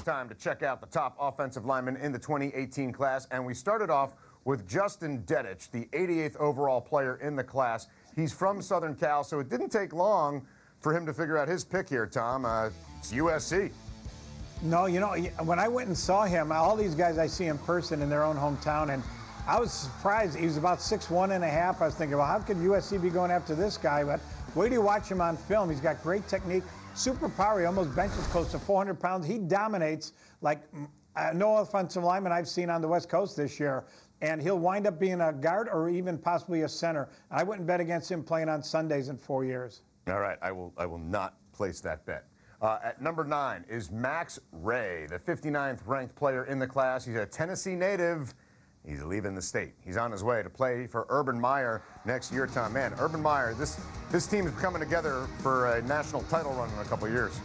time to check out the top offensive linemen in the 2018 class, and we started off with Justin Dedich, the 88th overall player in the class. He's from Southern Cal, so it didn't take long for him to figure out his pick here, Tom. It's USC. No, you know, when I went and saw him, all these guys I see in person in their own hometown, and I was surprised. He was about 6'1.5". I was thinking, well, how could USC be going after this guy? But wait till you watch him on film. He's got great technique, super power. He almost benches close to 400 pounds. He dominates like no offensive lineman I've seen on the West Coast this year. And he'll wind up being a guard or even possibly a center. I wouldn't bet against him playing on Sundays in 4 years. All right, I will not place that bet. At number 9 is Max Wray, the 59th ranked player in the class. He's a Tennessee native. He's leaving the state. He's on his way to play for Urban Meyer next year, Tom. Man, Urban Meyer, this team is coming together for a national title run in a couple of years.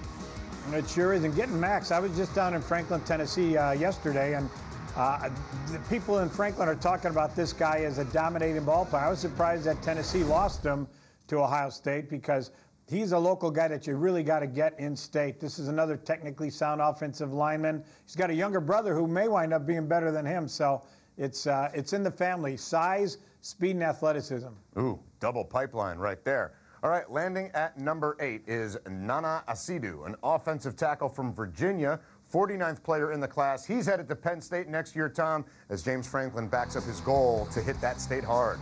It sure is. And getting Max, I was just down in Franklin, Tennessee yesterday, and the people in Franklin are talking about this guy as a dominating ball player. I was surprised that Tennessee lost him to Ohio State because he's a local guy that you really got to get in state. This is another technically sound offensive lineman. He's got a younger brother who may wind up being better than him, so it's in the family. Size, speed, and athleticism. Ooh, double pipeline right there. All right, landing at number 8 is Nana ASIEDU, an offensive tackle from Virginia, 49th player in the class. He's headed to Penn State next year, Tom, as James Franklin backs up his goal to hit that state hard.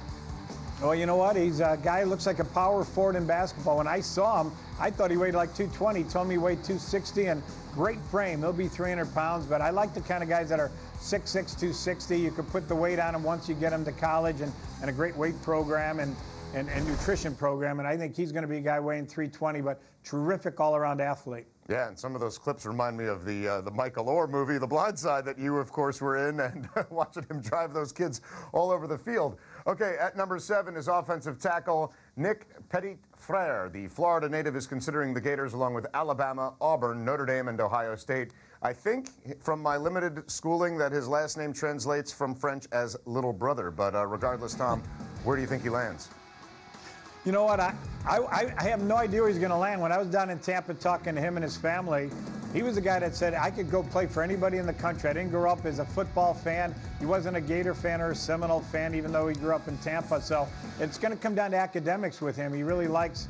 Well, you know what? He's a guy who looks like a power forward in basketball. When I saw him, I thought he weighed like 220. He told me he weighed 260, and great frame. He'll be 300 pounds, but I like the kind of guys that are 6'6", 260. You can put the weight on him once you get him to college, and a great weight program and nutrition program, and I think he's going to be a guy weighing 320, but terrific all-around athlete. Yeah, and some of those clips remind me of the Michael Orr movie, The Blind Side, that you, of course, were in, and watching him drive those kids all over the field. Okay, at number 7 is offensive tackle Nick PETIT-FRERE. The Florida native is considering the Gators along with Alabama, Auburn, Notre Dame, and Ohio State. I think from my limited schooling that his last name translates from French as little brother, but regardless, Tom, where do you think he lands? You know what, I have no idea where he's going to land. When I was down in Tampa talking to him and his family, he was the guy that said, I could go play for anybody in the country. I didn't grow up as a football fan. He wasn't a Gator fan or a Seminole fan, even though he grew up in Tampa. So it's going to come down to academics with him. He really wants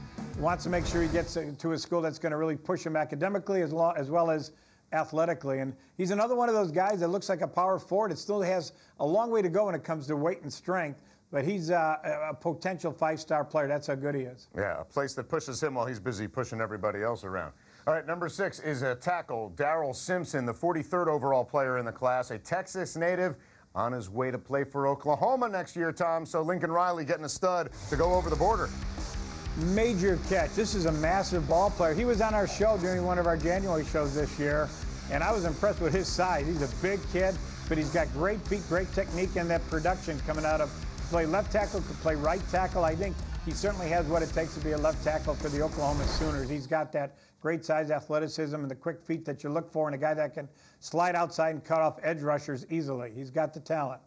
to make sure he gets to a school that's going to really push him academically as well as athletically. And he's another one of those guys that looks like a power forward. It still has a long way to go when it comes to weight and strength. But he's a potential 5-star player. That's how good he is. Yeah, a place that pushes him while he's busy pushing everybody else around. All right, number 6 is a tackle, Darrell Simpson, the 43rd overall player in the class, a Texas native on his way to play for Oklahoma next year, Tom. So Lincoln Riley getting a stud to go over the border. Major catch. This is a massive ball player. He was on our show during one of our January shows this year, and I was impressed with his size. He's a big kid, but he's got great feet, great technique, and that production coming out of play left tackle, could play right tackle. I think he certainly has what it takes to be a left tackle for the Oklahoma Sooners. He's got that great size, athleticism, and the quick feet that you look for, and a guy that can slide outside and cut off edge rushers easily. He's got the talent.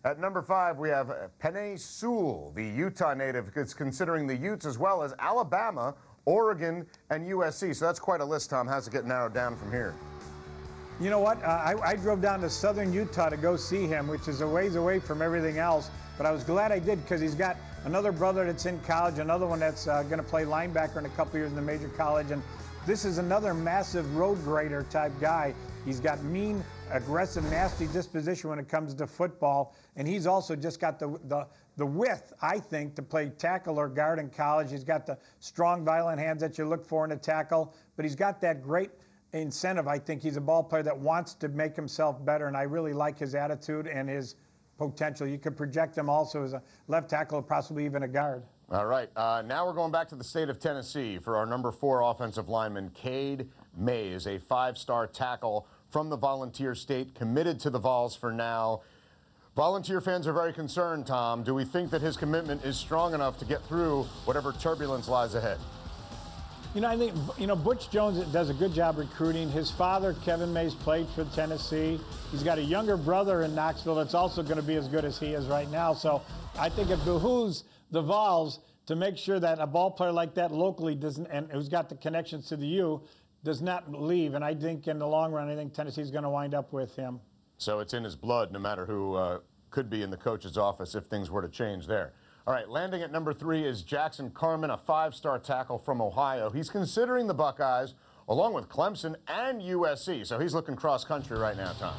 At number 5, we have PENEI, the Utah native, is considering the Utes as well as Alabama, Oregon, and USC. So that's quite a list, Tom. How's it get narrowed down from here? You know what? I drove down to southern Utah to go see him, which is a ways away from everything else. But I was glad I did because he's got another brother that's in college, another one that's going to play linebacker in a couple years in the major college. And this is another massive road grader type guy. He's got mean, aggressive, nasty disposition when it comes to football. And he's also just got the width, I think, to play tackle or guard in college. He's got the strong, violent hands that you look for in a tackle. But he's got that great incentive. I think he's a ball player that wants to make himself better. And I really like his attitude and his potential. You could project him also as a left tackle or possibly even a guard. All right. Now we're going back to the state of Tennessee for our number 4 offensive lineman. CADE is a 5-star tackle from the Volunteer State, committed to the Vols for now. Volunteer fans are very concerned, Tom. Do we think that his commitment is strong enough to get through whatever turbulence lies ahead? You know, I think, Butch Jones does a good job recruiting. His father, Kevin Mays, played for Tennessee. He's got a younger brother in Knoxville that's also going to be as good as he is right now. So I think it behooves the Vols to make sure that a ball player like that locally doesn't, and who's got the connections to the U, does not leave, and I think in the long run, I think Tennessee's going to wind up with him. So it's in his blood, no matter who could be in the coach's office if things were to change there. All right, landing at number 3 is Jackson Carman, a 5-star tackle from Ohio. He's considering the Buckeyes, along with Clemson and USC. So he's looking cross-country right now, Tom.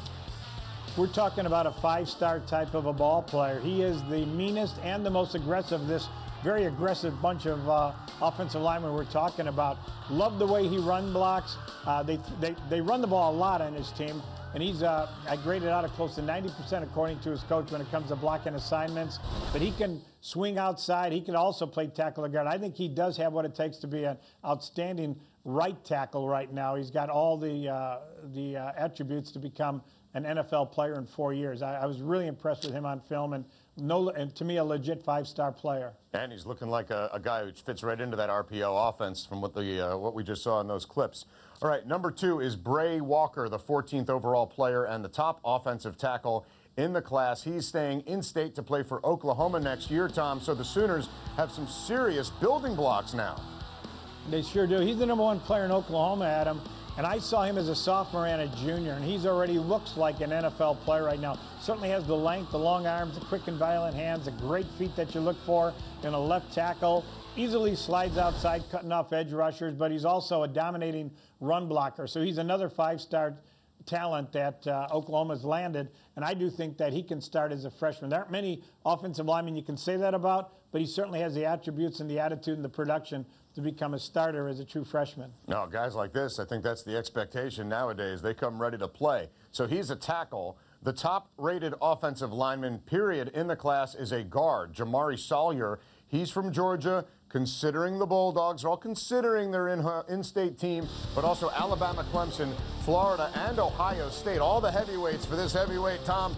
We're talking about a 5-star type of a ball player. He is the meanest and the most aggressive of this very aggressive bunch of offensive linemen we're talking about. Love the way he run blocks. They run the ball a lot on his team, and he's I graded out at close to 90% according to his coach when it comes to blocking assignments. But he can swing outside. He can also play tackle or guard. I think he does have what it takes to be an outstanding right tackle right now. He's got all the attributes to become an NFL player in 4 years. I was really impressed with him on film, and to me, a legit 5-star player. And he's looking like a guy who fits right into that RPO offense from what we just saw in those clips. All right, number 2 is BREY Walker, the 14th overall player and the top offensive tackle in the class. He's staying in state to play for Oklahoma next year, Tom, so the Sooners have some serious building blocks now. They sure do. He's the #1 player in Oklahoma, Adam. And I saw him as a sophomore and a junior, and he's already looks like an NFL player right now. Certainly has the length, the long arms, the quick and violent hands, the great feet that you look for in a left tackle. Easily slides outside, cutting off edge rushers, but he's also a dominating run blocker. So he's another 5-star talent that Oklahoma's landed, and I do think that he can start as a freshman. There aren't many offensive linemen you can say that about, but he certainly has the attributes and the attitude and the production to become a starter as a true freshman. No, guys like this, I think that's the expectation nowadays. They come ready to play. So he's a tackle. The top-rated offensive lineman, period, in the class is a guard, JAMAREE SALYER. He's from Georgia, considering the Bulldogs, all considering their in-state team, but also Alabama, Clemson, Florida, and Ohio State. All the heavyweights for this heavyweight, Tom.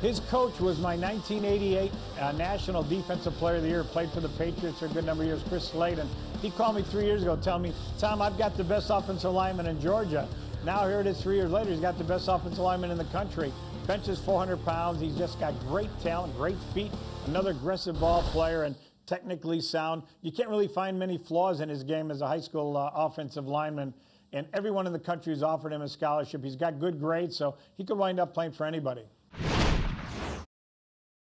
His coach was my 1988 National Defensive Player of the Year, played for the Patriots for a good number of years, Chris Slayton. He called me 3 years ago telling me, Tom, I've got the best offensive lineman in Georgia. Now here it is 3 years later, he's got the best offensive lineman in the country. Benches 400 pounds, he's just got great talent, great feet, another aggressive ball player, and technically sound. You can't really find many flaws in his game as a high school offensive lineman, and everyone in the country has offered him a scholarship. He's got good grades, so he could wind up playing for anybody.